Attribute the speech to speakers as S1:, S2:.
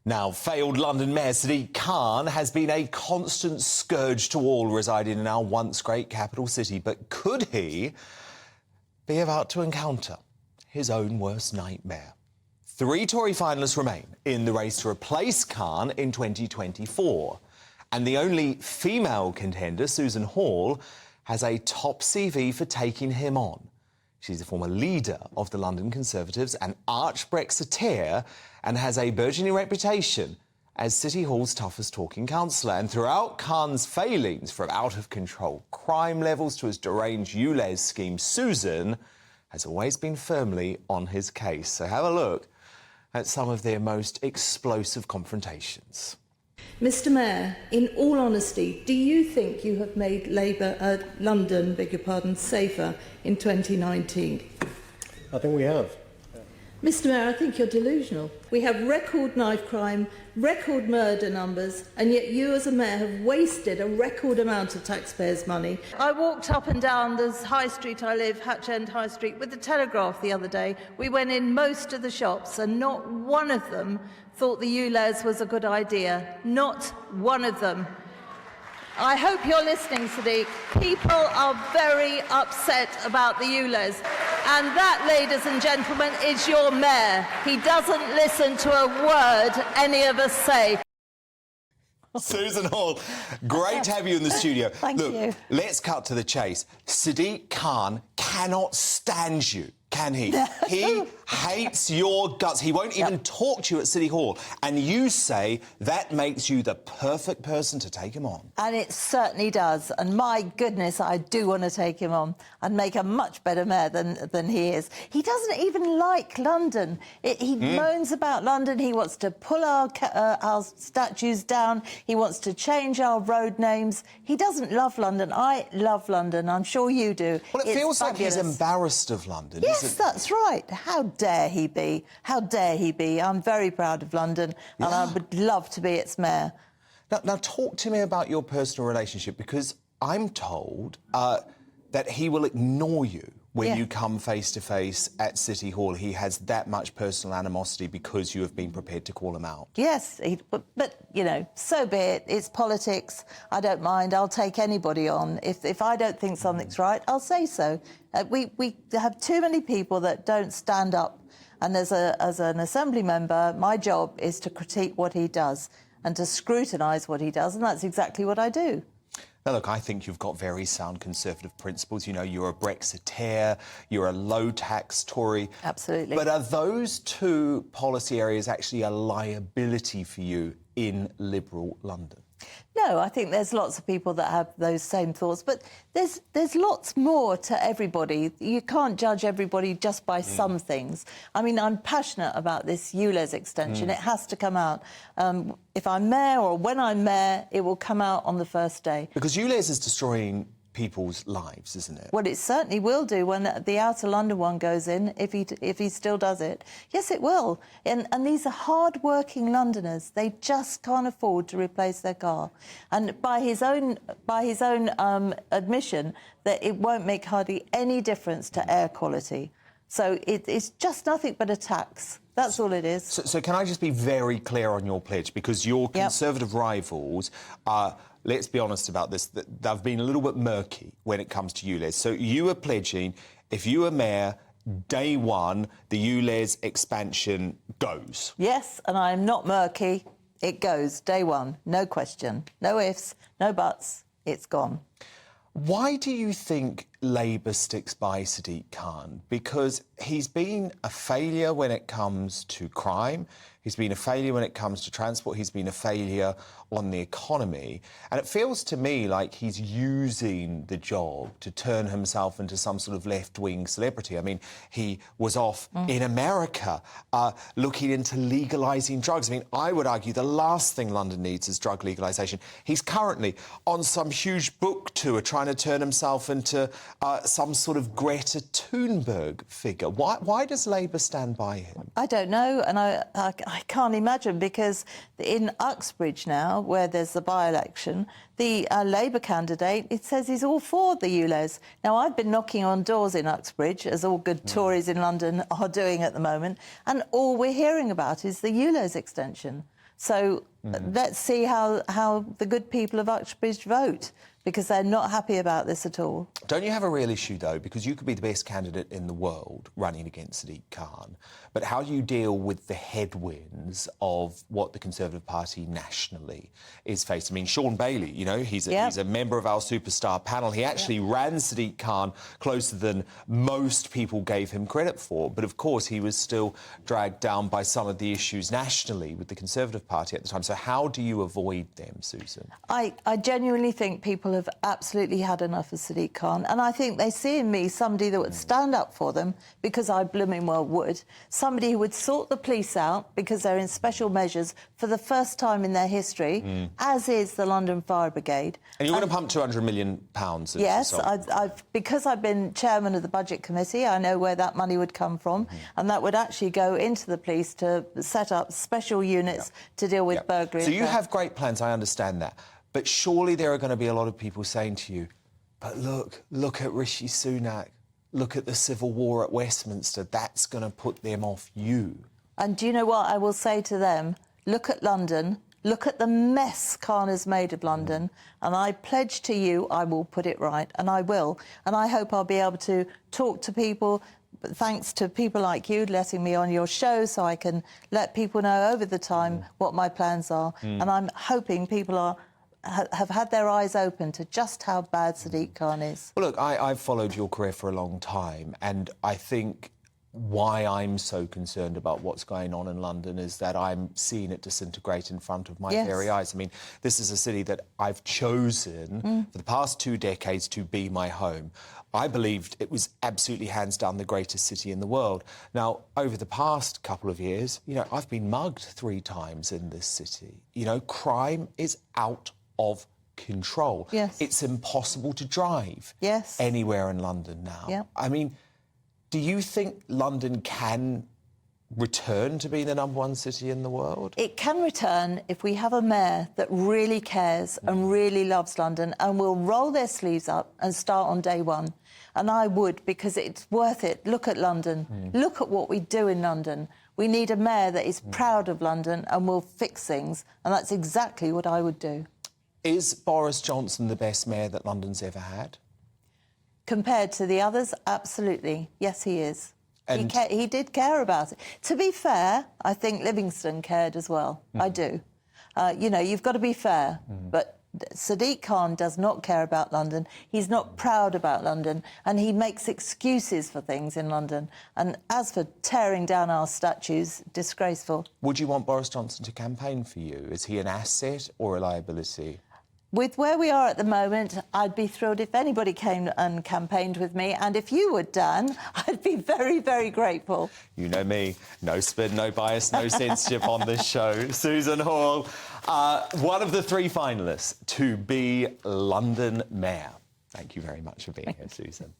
S1: Now, failed London Mayor Sadiq Khan has been a constant scourge to all residing in our once great capital city. But could he be about to encounter his own worst nightmare? 3 Tory finalists remain in the race to replace Khan in 2024. And the only female contender, Susan Hall, has a top CV for taking him on. She's a former leader of the London Conservatives, an arch-Brexiteer, and has a burgeoning reputation as City Hall's toughest talking councillor. And throughout Khan's failings, from out-of-control crime levels to his deranged ULEZ scheme, Susan has always been firmly on his case. So have a look at some of their most explosive confrontations.
S2: Mr Mayor, in all honesty, do you think you have made London, safer in 2019?
S3: I think we have.
S2: Mr Mayor, I think you're delusional. We have record knife crime, record murder numbers, and yet you as a mayor have wasted a record amount of taxpayers' money. I walked up and down this high street I live, Hatch End High Street, with the Telegraph the other day. We went in most of the shops and not one of them thought the ULEZ was a good idea. Not one of them. I hope you're listening, Sadiq. People are very upset about the ULEZ. And that, ladies and gentlemen, is your mayor. He doesn't listen to a word any of us say.
S1: Susan Hall, great to have you in the studio.
S4: Thank you.
S1: Let's cut to the chase. Sadiq Khan cannot stand you, can he? He hates your guts. He won't even talk to you at City Hall. And you say that makes you the perfect person to take him on.
S4: And it certainly does. And my goodness, I do want to take him on and make a much better mayor than he is. He doesn't even like London. He moans about London. He wants to pull our statues down. He wants to change our road names. He doesn't love London. I love London. I'm sure you do.
S1: Well, it feels like he's embarrassed of London.
S4: Yes, that's right. How dare he be? How dare he be? I'm very proud of London, and I would love to be its mayor.
S1: Now, talk to me about your personal relationship, because I'm told that he will ignore you when you come face-to-face at City Hall. He has that much personal animosity because you have been prepared to call him out.
S4: Yes, but you know, so be it. It's politics. I don't mind. I'll take anybody on. If I don't think something's right, I'll say so. We have too many people that don't stand up. And as an Assembly member, my job is to critique what he does and to scrutinise what he does, and that's exactly what I do.
S1: Now, look, I think you've got very sound Conservative principles. You know, you're a Brexiteer, you're a low-tax Tory.
S4: Absolutely.
S1: But are those 2 policy areas actually a liability for you in Liberal London?
S4: No, I think there's lots of people that have those same thoughts, but there's lots more to everybody. You can't judge everybody just by some things. I mean, I'm passionate about this ULEZ extension. It has to come out. If I'm mayor or when I'm mayor, it will come out on the first day.
S1: Because ULEZ is destroying people's lives, isn't it?
S4: Well, it certainly will do when the Outer London one goes in, if he still does it. Yes, it will. And these are hard-working Londoners. They just can't afford to replace their car. And by his own admission, that it won't make hardly any difference to air quality. So it's just nothing but a tax. That's all it is.
S1: So can I just be very clear on your pledge? Because your Conservative rivals are, let's be honest about this, they've been a little bit murky when it comes to ULEZ. So you are pledging, if you are mayor, day one, the ULEZ expansion goes.
S4: Yes, and I am not murky. It goes, day one, no question. No ifs, no buts, it's gone.
S1: Why do you think Labour sticks by Sadiq Khan? Because he's been a failure when it comes to crime, he's been a failure when it comes to transport, he's been a failure on the economy. And it feels to me like he's using the job to turn himself into some sort of left-wing celebrity. I mean, he was off in America looking into legalising drugs. I mean, I would argue the last thing London needs is drug legalisation. He's currently on some huge book tour trying to turn himself into some sort of Greta Thunberg figure. Why does Labour stand by him?
S4: I don't know, and I can't imagine, because in Uxbridge now, where there's the by-election, the Labour candidate, it says he's all for the ULEZ. Now, I've been knocking on doors in Uxbridge, as all good Tories in London are doing at the moment, and all we're hearing about is the ULEZ extension. So let's see how the good people of Uxbridge vote, because they're not happy about this at all.
S1: Don't you have a real issue, though, because you could be the best candidate in the world running against Sadiq Khan, but how do you deal with the headwinds of what the Conservative Party nationally is facing? I mean, Sean Bailey, you know, he's a member of our superstar panel. He actually ran Sadiq Khan closer than most people gave him credit for, but of course he was still dragged down by some of the issues nationally with the Conservative Party at the time. So how do you avoid them, Susan?
S4: I genuinely think people have absolutely had enough of Sadiq Khan, and I think they see in me somebody that would stand up for them, because I blooming well would. Somebody who would sort the police out because they're in special measures for the first time in their history, as is the London Fire Brigade.
S1: And you're going to pump £200 million?
S4: Yes, because I've been chairman of the Budget Committee, I know where that money would come from, and that would actually go into the police to set up special units to deal with burglary.
S1: So you have great plans, I understand that. But surely there are going to be a lot of people saying to you, but look at Rishi Sunak, look at the civil war at Westminster, that's going to put them off you.
S4: And do you know what I will say to them? Look at London, look at the mess Khan has made of London, and I pledge to you I will put it right, and I will. And I hope I'll be able to talk to people, thanks to people like you letting me on your show, so I can let people know over the time what my plans are. And I'm hoping people have had their eyes open to just how bad Sadiq Khan is.
S1: Well, look, I've followed your career for a long time, and I think why I'm so concerned about what's going on in London is that I'm seeing it disintegrate in front of my very eyes. I mean, this is a city that I've chosen for the past 2 decades to be my home. I believed it was absolutely hands down the greatest city in the world. Now, over the past couple of years, you know, I've been mugged 3 times in this city. You know, crime is out of control.
S4: Yes.
S1: It's impossible to drive anywhere in London now.
S4: Yep.
S1: I mean, do you think London can return to being the #1 city in the world?
S4: It can return if we have a mayor that really cares and really loves London and will roll their sleeves up and start on day one. And I would, because it's worth it. Look at London. Look at what we do in London. We need a mayor that is proud of London and will fix things. And that's exactly what I would do.
S1: Is Boris Johnson the best mayor that London's ever had?
S4: Compared to the others, absolutely. Yes, he is.
S1: And
S4: he did care about it. To be fair, I think Livingston cared as well. I do. You know, you've got to be fair. But Sadiq Khan does not care about London. He's not proud about London. And he makes excuses for things in London. And as for tearing down our statues, disgraceful.
S1: would you want Boris Johnson to campaign for you? Is he an asset or a liability?
S4: With where we are at the moment, I'd be thrilled if anybody came and campaigned with me. And if you would, Dan, I'd be very, very grateful.
S1: You know me, no spin, no bias, no censorship on this show. Susan Hall, one of the 3 finalists to be London Mayor. Thank you very much for being here, Susan.